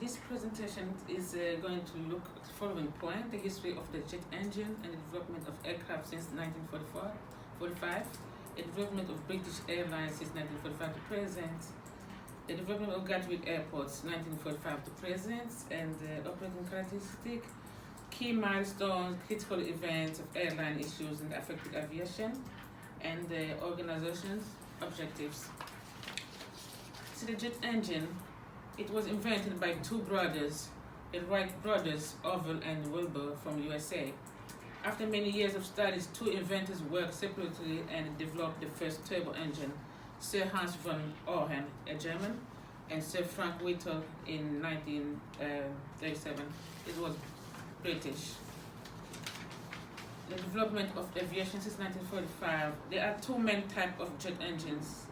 This presentation is going to look at the following point: the history of the jet engine and the development of aircraft since 1945, the development of British Airlines since 1945 to present, the development of Gatwick Airports 1945 to present, and operating characteristics, key milestones, critical events of airline issues and affected aviation, and the organization's objectives. So the jet engine, it was invented by two brothers, the Wright brothers, Orville and Wilbur from USA. After many years of studies, two inventors worked separately and developed the first turbo engine, Sir Hans von Ohen, a German, and Sir Frank Whittle in 1937. It was British. The development of aviation since 1945. There are two main types of jet engines: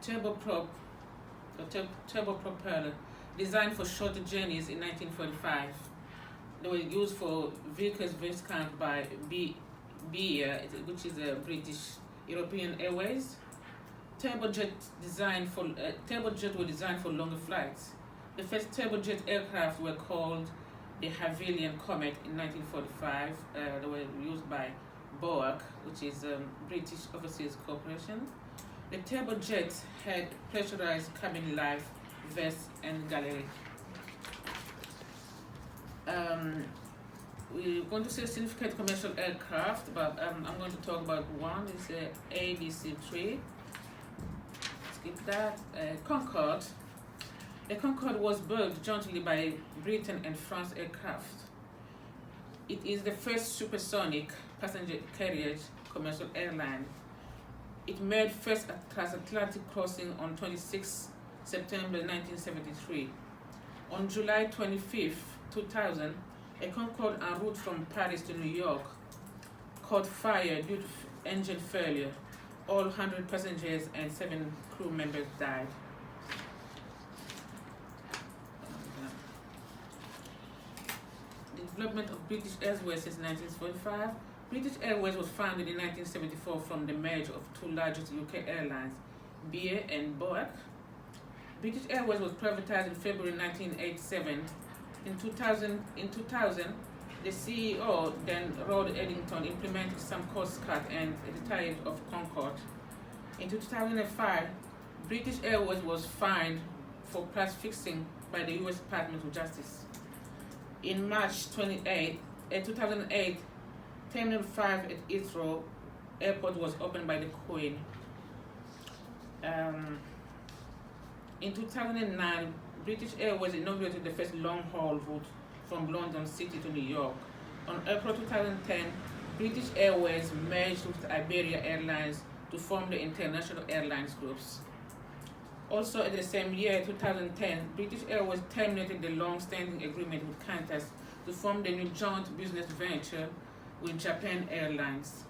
turboprop, turbo propeller, designed for shorter journeys in 1945. They were used for vehicles viscount by which is a British European Airways. Turbojet were designed for longer flights. The first turbojet aircraft were called the Havilian Comet in 1945. They were used by BOAC, which is British Overseas Corporation. The turbojet had pressurized cabin life vests and gallery. We're going to see significant commercial aircraft, but I'm going to talk about one. It's ABC-3. Skip that. Concorde. The Concorde was built jointly by Britain and France Aircraft. It is the first supersonic passenger carriage commercial airline. It made first transatlantic crossing on 26 September 1973. On July 25, 2000, a Concorde en route from Paris to New York caught fire due to engine failure. All 100 passengers and 7 crew members died. The development of British Airways since 1945. British Airways was founded in 1974 from the merger of two largest UK airlines, BA and BOAC. British Airways was privatized in February 1987. In 2000, the CEO, then Rod Eddington, implemented some cost cut and retired of Concorde. In 2005, British Airways was fined for price fixing by the US Department of Justice. In March 2008, Terminal 5 at Heathrow Airport was opened by the Queen. In 2009, British Airways inaugurated the first long-haul route from London City to New York. On April 2010, British Airways merged with Iberia Airlines to form the International Airlines groups. Also, in the same year, 2010, British Airways terminated the long-standing agreement with Qantas to form the new joint business venture with Japan Airlines.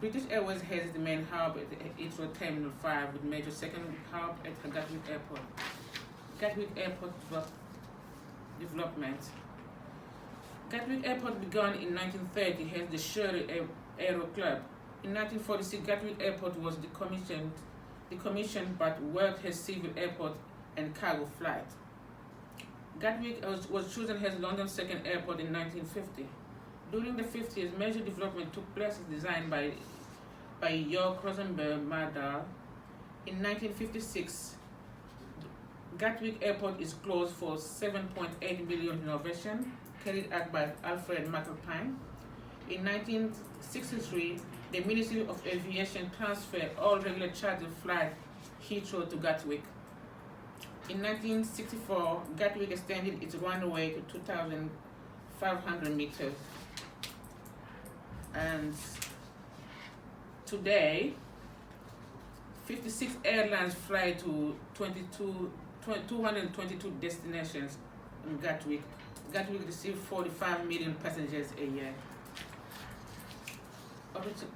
British Airways has the main hub at Heathrow Terminal 5 with major second hub at Gatwick Airport. Gatwick Airport development. Gatwick Airport began in 1930 as the Shirley Aero Club. In 1946, Gatwick Airport was decommissioned but worked as civil airport and cargo flight. Gatwick was chosen as London's second airport in 1950. During the 50s, major development took place designed by York Rosenberg Mardal. In 1956, Gatwick Airport is closed for $7.8 million renovation carried out by Alfred McAlpine. In 1963, the Ministry of Aviation transferred all regular charter flights Heathrow to Gatwick. In 1964, Gatwick extended its runway to 2,500 meters. And today, 56 airlines fly to 222 destinations in Gatwick. Gatwick receives 45 million passengers a year.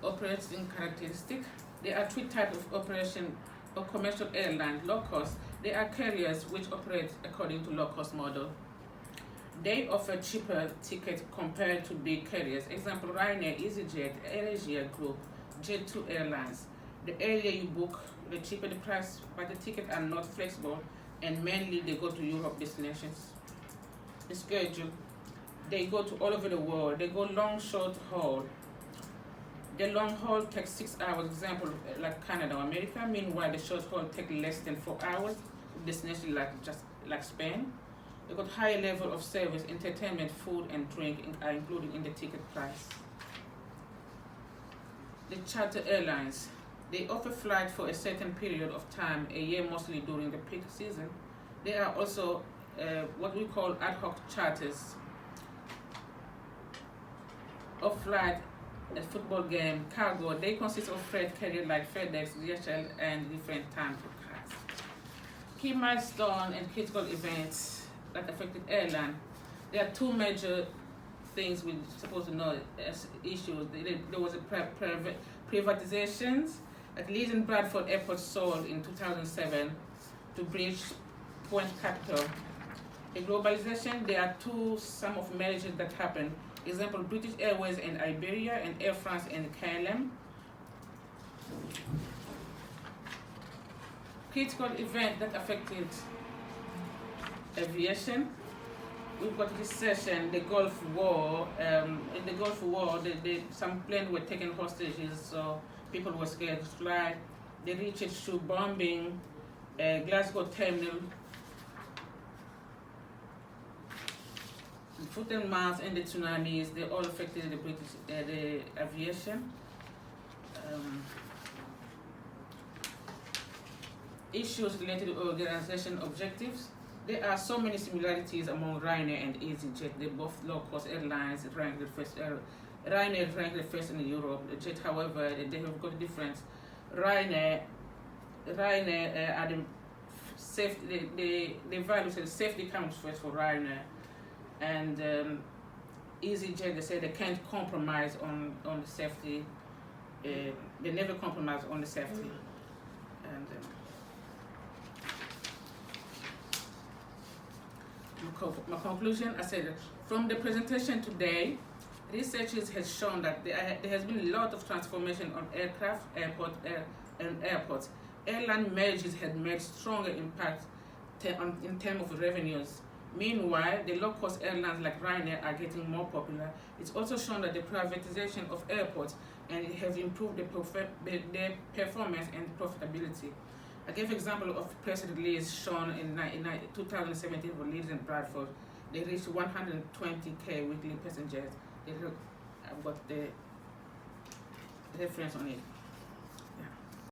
Operating characteristics. There are three types of operation of commercial airlines. Low cost. They are carriers which operate according to low cost model. They offer cheaper tickets compared to big carriers. Example, Ryanair, EasyJet, AirAsia Group, Jet2 Airlines. The earlier you book, the cheaper the price, but the tickets are not flexible. and mainly they go to Europe destinations. The schedule, they go to all over the world. They go long, short haul. The long haul takes 6 hours, example like Canada or America. Meanwhile, the short haul takes less than 4 hours. Destination like Spain. They got higher level of service, entertainment, food, and drink are included in the ticket price. The charter airlines, they offer flights for a certain period of time, a year mostly during the peak season. They are also what we call ad hoc charters of flight, a football game, cargo. They consist of freight carrier like FedEx, DHL, and different time forecasts. Key milestone and critical events that affected airline. There are two major things we're supposed to know as issues. There was a privatizations. At Leeds and Bradford Airport sold in 2007 to British Point Capital. The globalization, there are some of mergers that happened. Example, British Airways and Iberia, and Air France and KLM. Critical event that affected aviation. We've got recession, the Gulf War. In the Gulf War, some planes were taken hostages, so people were scared to fly. The Richard Shoe bombing, Glasgow terminal, foot and mouth, and the tsunamis. They all affected the British the aviation. Issues related to organization objectives. There are so many similarities among Ryanair and EasyJet. They're both low-cost airlines. Ryanair ranked the first in Europe. Jet, however, they have got a difference. Ryanair are the safety. They value that safety comes first for Ryanair, and EasyJet, they say they can't compromise on the safety. They never compromise on the safety, and. My conclusion, I said, from the presentation today, researchers has shown that there has been a lot of transformation on aircraft, airports. Airline mergers had made stronger impact in terms of revenues. Meanwhile, the low-cost airlines like Ryanair are getting more popular. It's also shown that the privatization of airports and it has improved their performance and profitability. I gave example of press release shown in 2017 for Leeds and Bradford. They reached 120K weekly passengers. I've got the reference on it.